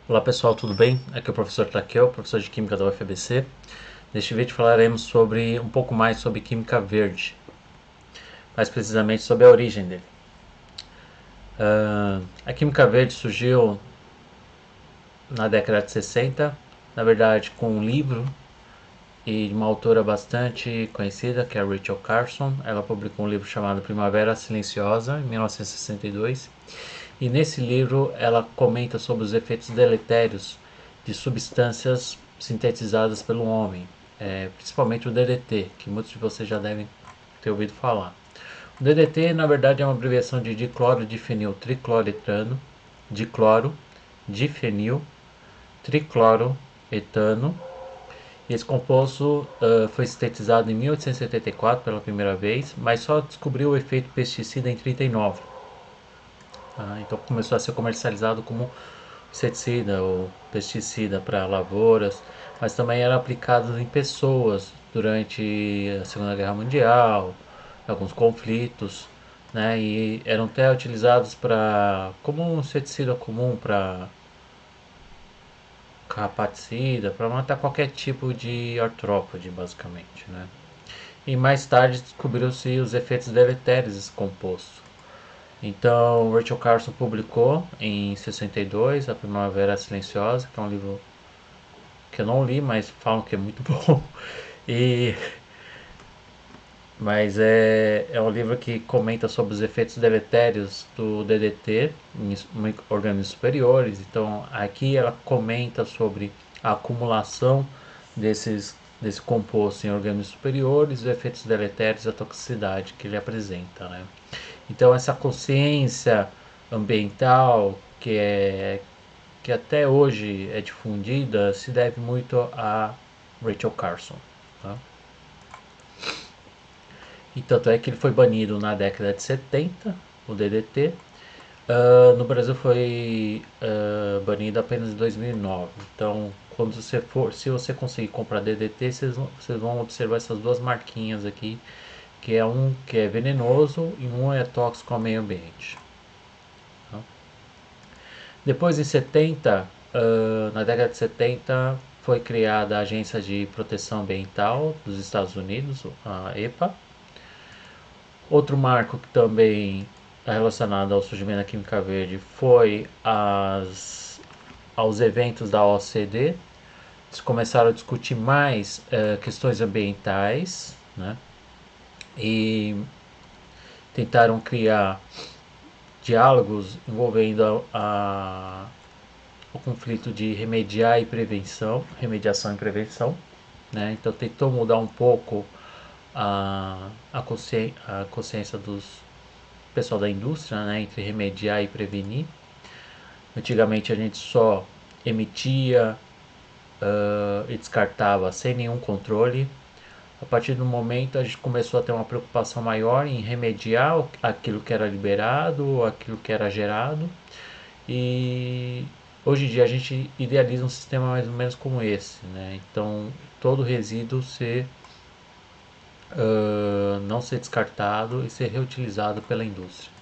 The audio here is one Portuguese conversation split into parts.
Olá pessoal, tudo bem? Aqui é o professor Taquel, professor de Química da UFABC. Neste vídeo falaremos sobre um pouco mais sobre química verde, mais precisamente sobre a origem dele. A química verde surgiu na década de 60, na verdade com um livro e de uma autora bastante conhecida, que é a Rachel Carson. Ela publicou um livro chamado Primavera Silenciosa, em 1962. E nesse livro ela comenta sobre os efeitos deletérios de substâncias sintetizadas pelo homem, principalmente o DDT, que muitos de vocês já devem ter ouvido falar. O DDT, na verdade, é uma abreviação de diclorodifenil tricloretano, dicloro, difenil, tricloroetano. Esse composto foi sintetizado em 1874 pela primeira vez, mas só descobriu o efeito pesticida em 39. Então começou a ser comercializado como inseticida ou pesticida para lavouras, mas também era aplicado em pessoas durante a Segunda Guerra Mundial, alguns conflitos, né? E eram até utilizados para como um inseticida comum para carrapaticida, para matar qualquer tipo de artrópode, basicamente, né? E mais tarde descobriu-se os efeitos deletérios desse composto. Então, Rachel Carson publicou em 62 A Primavera Silenciosa, que é um livro que eu não li, mas falam que é muito bom. E, mas é um livro que comenta sobre os efeitos deletérios do DDT em organismos superiores. Então, aqui ela comenta sobre a acumulação desse composto em organismos superiores, os efeitos deletérios e a toxicidade que ele apresenta, né? Então essa consciência ambiental que até hoje é difundida se deve muito a Rachel Carson. Tá? E tanto é que ele foi banido na década de 70, o DDT. No Brasil foi banido apenas em 2009. Então, quando você for, se você conseguir comprar DDT, vocês vão observar essas duas marquinhas aqui, que é um que é venenoso e um é tóxico ao meio ambiente. Tá? Depois, em 70, na década de 70, foi criada a Agência de Proteção Ambiental dos Estados Unidos, a EPA. Outro marco que também é relacionado ao surgimento da química verde foi aos eventos da OCDE. Eles começaram a discutir mais questões ambientais, né? E tentaram criar diálogos envolvendo o conflito de remediação e prevenção, né? Então tentou mudar um pouco a consciência dos pessoal da indústria, né, entre remediar e prevenir. Antigamente a gente só emitia e descartava sem nenhum controle. A partir do momento a gente começou a ter uma preocupação maior em remediar aquilo que era liberado, aquilo que era gerado. E hoje em dia a gente idealiza um sistema mais ou menos como esse, né? Então todo resíduo não ser descartado e ser reutilizado pela indústria.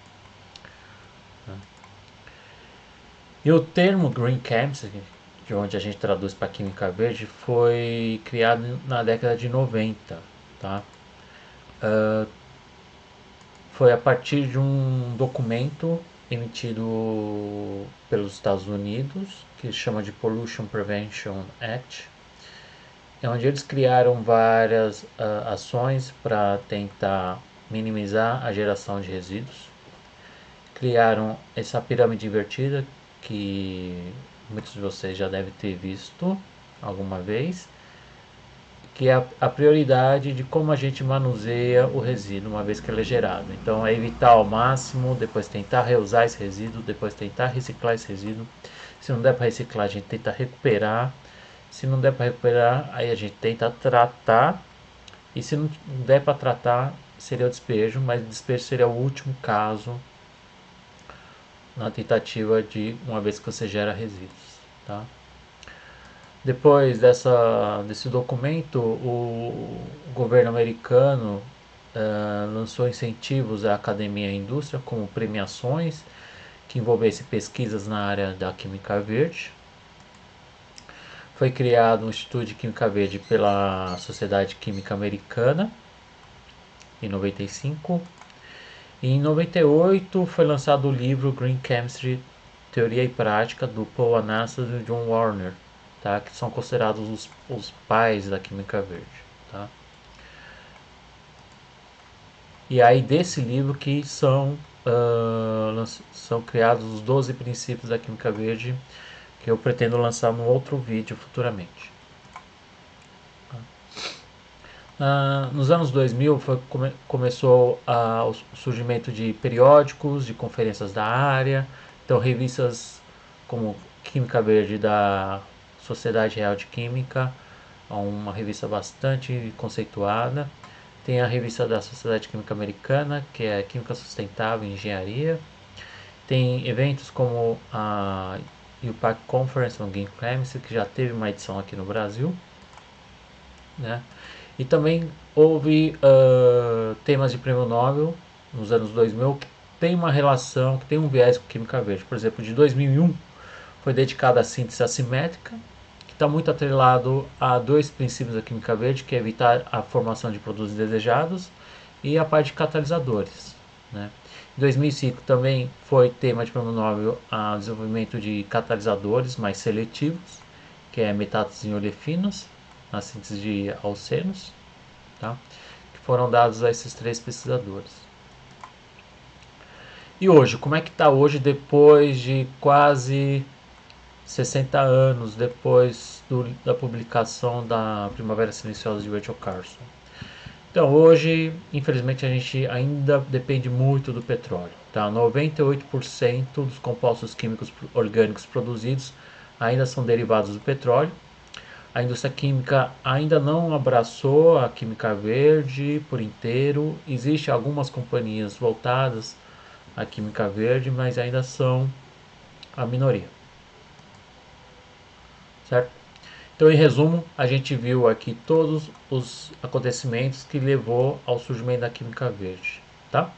E o termo Green Chemistry, de onde a gente traduz para química verde, foi criado na década de 90, tá? Foi a partir de um documento emitido pelos Estados Unidos, que se chama de Pollution Prevention Act, onde eles criaram várias ações para tentar minimizar a geração de resíduos. Criaram essa pirâmide invertida, que muitos de vocês já devem ter visto alguma vez, que é a prioridade de como a gente manuseia o resíduo uma vez que ele é gerado. Então é evitar ao máximo, depois tentar reusar esse resíduo, depois tentar reciclar esse resíduo. Se não der para reciclar, a gente tenta recuperar. Se não der para recuperar, aí a gente tenta tratar. E se não der para tratar, seria o despejo, mas o despejo seria o último caso na tentativa de uma vez que você gera resíduos. Tá? Depois desse documento, o governo americano lançou incentivos à academia e à indústria, como premiações que envolvessem pesquisas na área da química verde. Foi criado um Instituto de Química Verde pela Sociedade Química Americana em 95. E em 98 foi lançado o livro Green Chemistry, Teoria e Prática, do Paul Anastas e John Warner, tá? Que são considerados os pais da Química Verde. Tá? E aí desse livro que são criados os 12 princípios da Química Verde, que eu pretendo lançar num outro vídeo futuramente. Nos anos 2000 começou o surgimento de periódicos, de conferências da área, então revistas como Química Verde da Sociedade Real de Química, uma revista bastante conceituada. Tem a revista da Sociedade Química Americana, que é Química Sustentável e Engenharia. Tem eventos como a UPAC Conference on Green Chemistry, que já teve uma edição aqui no Brasil, né? E também houve temas de prêmio Nobel nos anos 2000 que tem uma relação, que tem um viés com química verde. Por exemplo, de 2001 foi dedicado à síntese assimétrica, que está muito atrelado a dois princípios da química verde, que é evitar a formação de produtos indesejados e a parte de catalisadores, né? Em 2005 também foi tema de prêmio Nobel a desenvolvimento de catalisadores mais seletivos, que é metástases em olefinas, na síntese de alcenos, tá? Que foram dados a esses três pesquisadores. E hoje, como é que está hoje depois de quase 60 anos depois da publicação da Primavera Silenciosa de Rachel Carson? Então hoje, infelizmente, a gente ainda depende muito do petróleo. Tá? 98% dos compostos químicos orgânicos produzidos ainda são derivados do petróleo. A indústria química ainda não abraçou a química verde por inteiro. Existem algumas companhias voltadas à química verde, mas ainda são a minoria. Certo? Então, em resumo, a gente viu aqui todos os acontecimentos que levou ao surgimento da química verde, tá?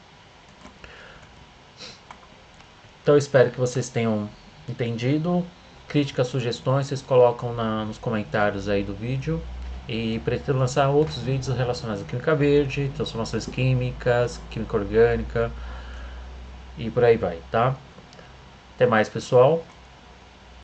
Então, eu espero que vocês tenham entendido. Críticas, sugestões, vocês colocam nos comentários aí do vídeo. E pretendo lançar outros vídeos relacionados à química verde, transformações químicas, química orgânica e por aí vai, tá? Até mais, pessoal.